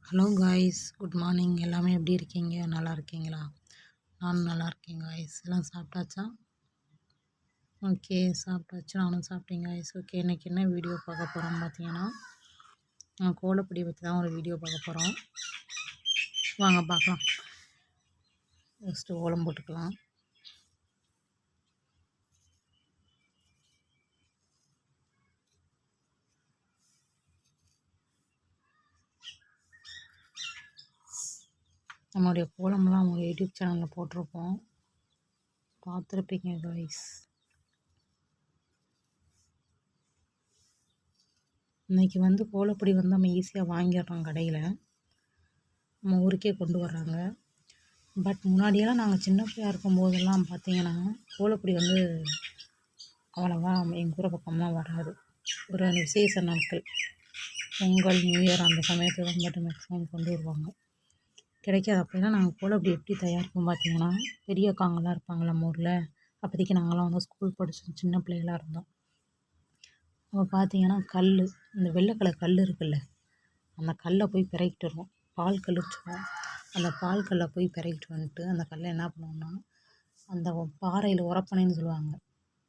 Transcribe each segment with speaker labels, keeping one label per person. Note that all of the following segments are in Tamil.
Speaker 1: Hello guys, good morning. எல்லாமே எப்படி இருக்கீங்க? நல்லா இருக்கீங்களா? நானும் நல்லா இருக்கேன் காய்ஸ். எல்லாம் சாப்பிட்டாச்சா? ஓகே, சாப்பிட்டாச்சு. நானும் சாப்பிட்டேன் காய்ஸ். ஓகே, இன்றைக்கி என்ன வீடியோ பார்க்க போகிறோம் பார்த்தீங்கன்னா, கோலப்பொடி பற்றி தான் ஒரு வீடியோ பார்க்க போகிறோம். வாங்க பார்க்கலாம். ஃபஸ்ட்டு கோலம் போட்டுக்கலாம். நம்மளுடைய கோலமெல்லாம் நம்ம யூடியூப் சேனலில் போட்டிருப்போம், பார்த்துருப்பீங்க காய்ஸ். இன்றைக்கி கோலப்பொடி நம்ம ஈஸியாக வாங்கிடுறோம் கடையில், நம்ம ஊருக்கே கொண்டு வர்றாங்க. பட் முன்னாடியெல்லாம் நாங்கள் சின்ன பிள்ளையாக இருக்கும்போதெல்லாம் பார்த்தீங்கன்னா கோலப்பொடி அவ்வளோவா எங்கள் ஊரை பக்கம்லாம் வராது. ஒரு விசேஷ நாட்கள், பொங்கல், நியூ இயர் அந்த சமயத்தில் தான் மட்டும் மேக்ஸிமம் கொண்டு வருவாங்க. கிடைக்காது. அப்போலாம் நாங்கள் கோலப்பொடி எப்படி தயாரிப்போம் பார்த்தீங்கன்னா, பெரிய அக்காங்கெல்லாம் இருப்பாங்க நம்ம ஊரில். அப்போதைக்கு நாங்கள்லாம் ஸ்கூல் படித்தோம், சின்ன பிள்ளைகளாக இருந்தோம். அப்போ பார்த்தீங்கன்னா இந்த வெள்ளை கலர் கல் இருக்குல்ல, அந்த கல்லை போய் பிறக்கிட்டு வருவோம். பால் கல் வச்சுருவோம். அந்த பால் கல்லை போய் பிறக்கிட்டு வந்துட்டு அந்த கல்லை என்ன பண்ணுவோம்னா, அந்த பாறையில் உரப்பனைன்னு சொல்லுவாங்க,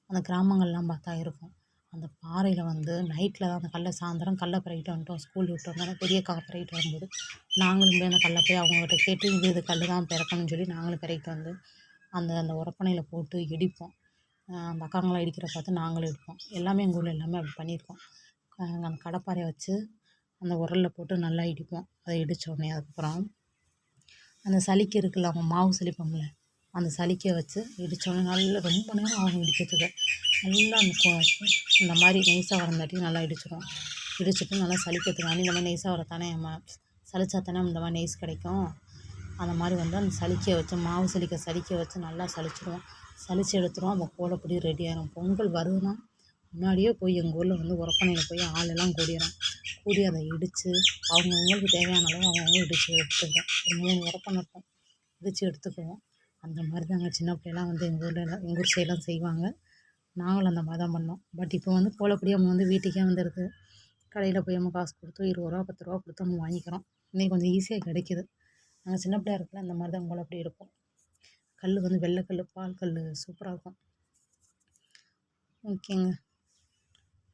Speaker 1: அந்த கிராமங்கள்லாம் பார்த்தா இருக்கும். அந்த பாறையில் நைட்டில் தான் அந்த கல்லை சாயந்தரம் கல்லை பிறக்கிட்டு வந்துட்டோம், ஸ்கூல் விட்டு வந்தோம். பெரிய அக்கா பிறக்கிட்டு வரும்போது நாங்களும் போய் அந்த கல்லை போய் அவங்ககிட்ட கேட்டு இது கல் தான் பிறக்கணும்னு சொல்லி நாங்களும் பிறக்கிட்டு வந்து அந்த உரப்பனையில் போட்டு இடிப்போம். அந்த அக்காங்களாம் இடிக்கிற பார்த்து நாங்களும் இடிப்போம். எல்லாமே எங்கள் ஊரில் எல்லாமே அப்படி பண்ணியிருக்கோம். அந்த கடப்பாறையை வச்சு அந்த உரலில் போட்டு நல்லா இடிப்போம். அதை இடித்த உடனே அதுக்கப்புறம் அந்த சலிக்க இருக்குல்ல, அவங்க மாவு சலிப்போம்ல, அந்த சலிக்க வச்சு இடித்தோடனே நல்லா ரொம்ப நேரம் ஆகும் இடிக்கிறதுக்கு. நல்லா இந்த மாதிரி நெய்ஸாக வரந்தாட்டி நல்லா இடிச்சிடும். இடிச்சிட்டு நல்லா சலிக்கிறதுக்காண்டி இந்த மாதிரி நெய்ஸாக வரத்தானே சலிச்சா தானே இந்த மாதிரி நெய்ஸ் கிடைக்கும். அந்த மாதிரி அந்த சலிக்க வச்சு மாவு சலிக்க வச்சு நல்லா சலிச்சிடுவோம். சலித்து எடுத்துருவோம். அந்த கோலப்பொடி ரெடி ஆகிடும். பொங்கல் வருதுன்னா முன்னாடியே போய் எங்கள் ஊரில் உரப்பனையில் போய் ஆளெல்லாம் கூடி அதை இடித்து அவங்கவுங்களுக்கு தேவையான அளவு அவங்கவுங்க இடித்து எடுத்துக்குவோம். ஒரு 3 உரப்பனை இருக்கும், இடித்து எடுத்துக்குவோம். அந்த மாதிரி தாங்க சின்ன பிள்ளைலாம் எங்கள் ஊர் சைடெலாம் செய்வாங்க. நாங்களும் அந்த மாதிரி தான் பண்ணோம். பட் இப்போ கோலப்பொடி நம்ம வீட்டுக்கே வந்துடுது. கடையில் போய் நம்ம காசு கொடுத்து 20 ரூபா 10 ரூபா கொடுத்து நம்ம வாங்கிக்கிறோம். இன்றைக்கி கொஞ்சம் ஈஸியாக கிடைக்கிது. நாங்கள் சின்ன பிள்ளையா இருக்கல அந்த மாதிரி தான் கோலப்பொடி இருக்கும். கல் வெள்ளை கல், பால் கல் சூப்பராக இருக்கும். ஓகேங்க,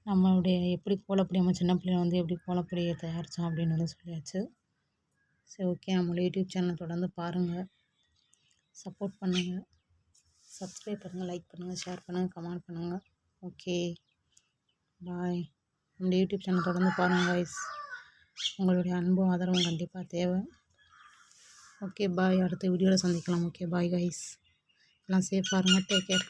Speaker 1: நம்மளுடைய எப்படி கோலப்பொடி நம்ம சின்ன பிள்ளைங்க எப்படி கோலப்பொடியை தயாரித்தோம் அப்படின்னு சொல்லியாச்சு. சரி, ஓகே, நம்மளோட யூடியூப் சேனல் தொடர்ந்து பாருங்கள், சப்போர்ட் பண்ணுங்கள், சப்ஸ்கிரைப் பண்ணுங்கள், லைக் பண்ணுங்கள், ஷேர் பண்ணுங்கள், கமெண்ட் பண்ணுங்கள். ஓகே, பாய். நம்மளோட யூடியூப் சேனல் தொடர்ந்து பாருங்கள் கைஸ். உங்களுடைய அன்பும் ஆதரவும் கண்டிப்பாக தேவை. ஓகே, பாய். அடுத்த வீடியோவில் சந்திக்கலாம். Okay, bye guys. எல்லாம் சேஃபாக இருங்க. Take care.